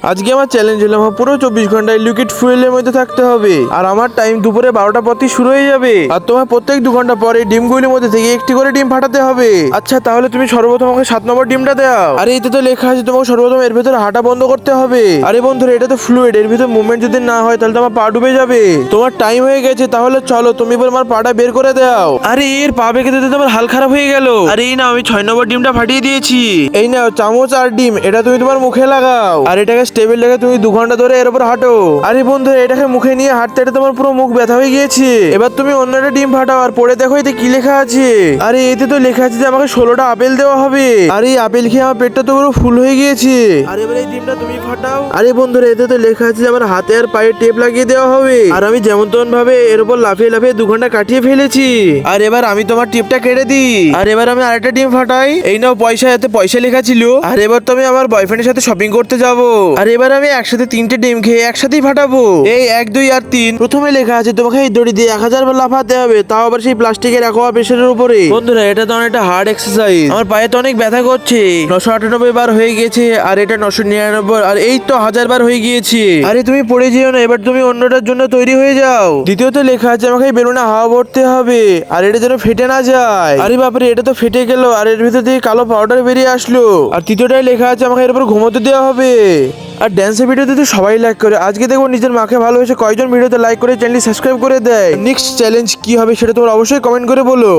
আজকে আমার চ্যালেঞ্জ হলো আমার পুরো 24 ঘন্টায় লিকুইড ফুয়েলের মধ্যে থাকতে হবে। আর আমার টাইম দুপুরে 12টা পর থেকে শুরু হয়ে যাবে। আর তোমার প্রত্যেক 2 ঘন্টা পরে ডিমগুলির মধ্যে থেকে একটি করে ডিম ফাটাতে হবে। আচ্ছা তাহলে তুমি সর্বপ্রথম আমাকে 7 নম্বর ডিমটা দাও। আরে এতে তো লেখা আছে তোমাকে সর্বপ্রথম এর ভিতরে হাঁটা বন্ধ করতে হবে। আরে বন্ধুরা এটা তো ফ্লুইড, এর ভিতরে মুভমেন্ট যদি না হয় তাহলে তোমার পা ডুবে যাবে। তোমার টাইম হয়ে গেছে, তাহলে চলো তুমি এবার আমার পাটা বের করে দাও। আরে এর পা বেঁকে দিতে তোমার হাল খারাপ হয়ে গেল। আরে এই না আমি 6 নম্বর ডিমটা ফাটিয়ে দিয়েছি। এই নাও চামচ আর ডিম, এটা তুমি তোমার মুখে লাগাও। আর এটাকে স্টেবল রেখে তুমি 2 ঘন্টা ধরে এর উপর হাঁটো। আরে বন্ধু এটাকে মুখে নিয়ে হাঁটতে হাঁটতে তোমার পুরো মুখ ব্যথা হয়ে গিয়েছে। এবার তুমি অন্য একটা ডিম ফাটাও আর পড়ে দেখো এতে কি লেখা আছে। আরে এতে তো লেখা আছে যে আমাকে 16টা আপেল দেওয়া হবে। আরে এই আপেল খেয়ে আমার পেটটা তো পুরো ফুল হয়ে গিয়েছে। আরে এবার এই ডিমটা তুমি ফাটাও। আরে বন্ধুরা এতে তো লেখা আছে যে আমার হাতে আর পায়ে টেপ লাগিয়ে দেওয়া হবে। আর আমি যেমন তেমন ভাবে এর উপর লাফিয়ে লাফিয়ে 2 ঘন্টা কাটিয়ে ফেলেছি। আর এবার আমি তোমার টিপটা কেটে দিই। আর এবার আমি আরেকটা ডিম ফাটাই। এই নাও পয়সা, এতে পয়সা লেখা ছিল। আর এবার তো আমি আমার বয়ফ্রেন্ডের সাথে শপিং করতে যাব। আর এবার আমি একসাথে 3টে ডিম খেয়ে একসাথেই ফাটাবো। এই 1 2 আর 3 প্রথমে লেখা আছে তোমাকে এই দড়ি দিয়ে 1000 বার লাফাতে হবে, তাও আবার সেই প্লাস্টিকের অ্যাকোয়া প্রেসারের উপরে। বন্ধুরা এটা তো অনেকটা হার্ড এক্সারসাইজ, আমার পায়ে তো অনেক ব্যথা করছে। 998 বার হয়ে গেছে আর এটা 999, আর এই তো 1000 বার হয়ে গিয়েছে। আরে তুমি পড়ে যেও না, এবার তুমি অন্যটার জন্য তৈরি হয়ে যাও। দ্বিতীয়ত লেখা আছে আমাকে এই বেলুনে হাওয়া ভরতে হবে আর এটা যেন ফেটে না যায়। আরে বাপরে এটা তো ফেটে গেল আর এর ভিতর থেকে কালো পাউডার বেরিয়ে আসলো। আর তৃতীয়টায় লেখা আছে আমাকে এর উপর ঘুমোতে দেওয়া হবে। আর ড্যান্সের ভিডিওতে তো সবাই লাইক করে। আজকে দেখবো নিজের মাকে ভালোবেসে কয়জন ভিডিওতে লাইক করে চ্যানেল সাবস্ক্রাইব করে দেয়। নেক্সট চ্যালেঞ্জ কি হবে সেটা তোমরা অবশ্যই কমেন্ট করে বলো।